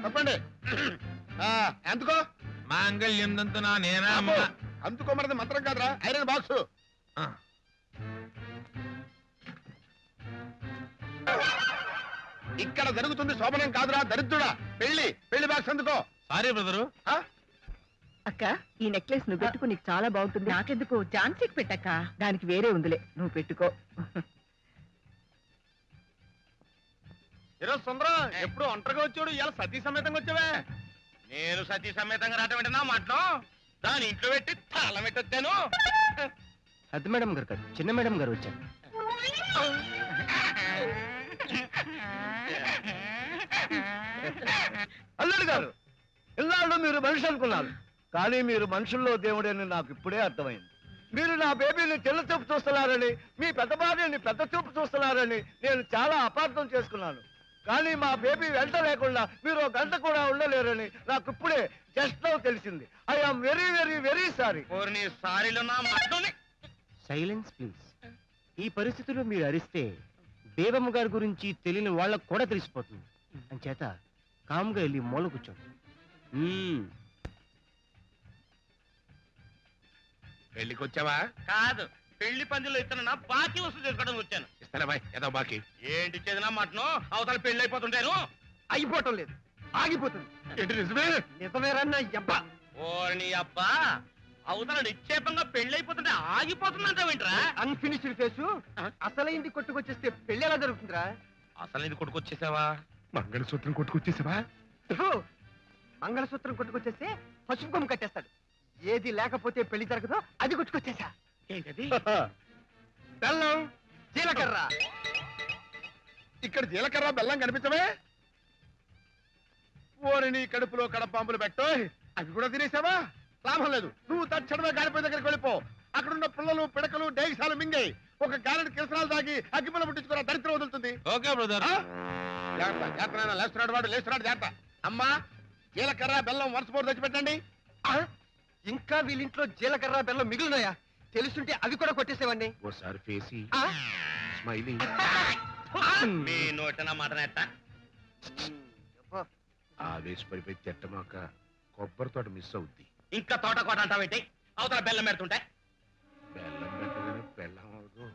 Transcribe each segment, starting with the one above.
తప్పండి. ఎందుకో మాంగళ్యం తంతునా నేనా అందుకోమన్నది మంత్రం కాదురా, ఐరన్ బాక్స్. ఇక్కడ జరుగుతుంది శోభనం కాదురా దరిద్రుడా, పెళ్లి. పెళ్లి బాక్స్ అందుకో. Sorry brother. అక్క, ఈ నెక్లెస్ నువ్వు పెట్టుకో, నీకు చాలా బాగుంటుంది. నాకెందుకు, ఝాన్సీకి పెట్టక్క, దానికి వేరే ఉందిలే, నువ్వు పెట్టుకో. ఈరోజు సుందరం ఎప్పుడు ఒంటరిగా వచ్చాడు, ఇవాళ సతీ సమేతంగా వచ్చావే. నేను సతీ సమేతంగా రావటం ఏంటన్నా మాటలు? దాని ఇంట్లో పెట్టి తాళం పెట్టొచ్చాను. పెద్ద మేడం గారు కాదు, చిన్న మేడం గారు వచ్చారు. అల్లుడు గారు, ఇన్నాళ్ళు మీరు మనిషి అనుకున్నారు, కానీ మీరు మనుషుల్లో దేవుడని నాకు ఇప్పుడే అర్థమైంది. మీరు నా బేబీని తెల్ల చూపు చూస్తున్నారని, మీ పెద్ద భార్యని పెద్ద చూపు చూస్తున్నారని నేను చాలా అపార్థం చేసుకున్నాను. కానీ మా బేబీ వెంట లేకుండా మీరు ఒక గంట కూడా ఉండలేరని నాకు ఇప్పుడే జస్ట్ నౌ తెలిసింది. I am very very very sorry. Silence please. ఈ పరిస్థితుల్లో మీరు అరిస్తే బేబమ్మ గారి గురించి తెలియని వాళ్ళకు కూడా తెలిసిపోతుంది. అంచేత కామ్గా వెళ్ళి మూల కూర్చోండి. పెళ్లికి వచ్చావా? కాదు, పెళ్లి పందిలో ఇస్తున్నా బాకీ వసూలు చేసుకోవడం వచ్చాను. ఇస్తానే బాయ్, ఏదో బాకీ. ఏంటి ఇచ్చేదినా మటను? అవతల పెళ్లి అయిపోతుంటాను. అయిపోవటం లేదు, ఆగిపోతుంది. ఏంటి నిజమే? నిజమేరన్నా అబ్బా. ఓర్ని అబ్బా, అవతల నిక్షేపంగా పెళ్లి అయిపోతుంటే ఆగిపోతుందంటావేంట్రా? అన్ఫినిష్డ్ ఫేసు అసలైంది కొట్టుకొచ్చేస్తే పెళ్లి ఎలా జరుగుతుందిరా? అసలు ఇది కొట్టుకొచ్చేసావా? మంగళసూత్రం కొట్టుకొచ్చేసావా? మంగళసూత్రం కొట్టుకొచ్చేస్తే పసుపు కొమ్ము కట్టేస్తాడు. ఏది లేకపోతే పెళ్లి జరగదో అది కొట్టుకొచ్చేసా. ఏంటది? బెల్లం, జీలకర్ర. ఇక్కడ జీలకర్ర బెల్లం కనిపించవే? ఓరిని కడుపులో కడపాంపులు పెట్టో, అవి కూడా తినేసావా? లాభం లేదు, నువ్వు తక్షణమే గాడిపై దగ్గరికి వెళ్ళిపో. అక్కడున్న పుల్లలు పిడకలు డేగిసాలు మింగాయి, ఒక గారెడు కిరసనాలు తాగి అగ్గిపుల్ల ముట్టించుకున్న దరిద్రం వదులుతుంది. Okay brother. లేస్తున్నాడు వాడు, లేస్తున్నాడు, జాగ్రత్త. అమ్మా, జీలకర్ర బెల్లం వరుస పోటు తెచ్చిపెట్టండి. ఇంకా వీళ్ళింట్లో జీలకర్ర బెల్లం మిగిలినాయా? తెలుసుంటే అవి కూడా కొట్టేసేవాడిని. ఓసారి ఫేసి స్మైలింగ్. మీ నోటన మాటనేట. ఆవేశపడిపోయి తిట్టమాక, కొబ్బరి తోట మిస్ అవుద్ది. ఇంకా తోట కోట అంటావేంటి? అవతల బెల్లం పెడుతుంటే బెల్లం పెట్టగానే బెల్లం అవదు,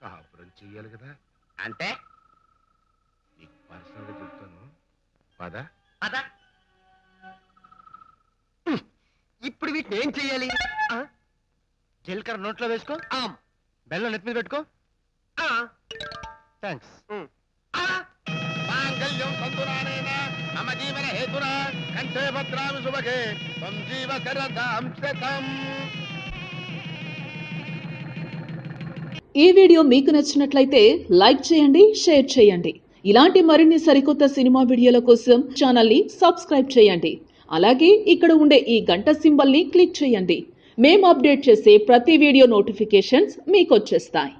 కాపురం చెయ్యాలి కదా. అంటే నీకు పర్సనల్ గా చెప్తాను, పదా. అదా ఇప్పుడు వీటిని ఏం చెయ్యాలి? జీలకర్ర నోట్లో వేసుకో, బెల్లం నెత్తి మీద పెట్టుకో. థ్యాంక్స్. మాంగళ్యం సంతురానేన మమ జీవన హేతునా కంఠే భద్రామి శుభగే త్వం జీవ శరదాం శతం. ఈ వీడియో మీకు నచ్చినట్లయితే లైక్ చేయండి, షేర్ చేయండి. ఇలాంటి మరిన్ని సరికొత్త సినిమా వీడియోల కోసం ఛానల్ని సబ్స్క్రైబ్ చేయండి. అలాగే ఇక్కడ ఉండే ఈ గంట సింబల్ని క్లిక్ చేయండి. మేము అప్డేట్ చేసే ప్రతి వీడియో నోటిఫికేషన్స్ మీకు వచ్చేస్తాయి.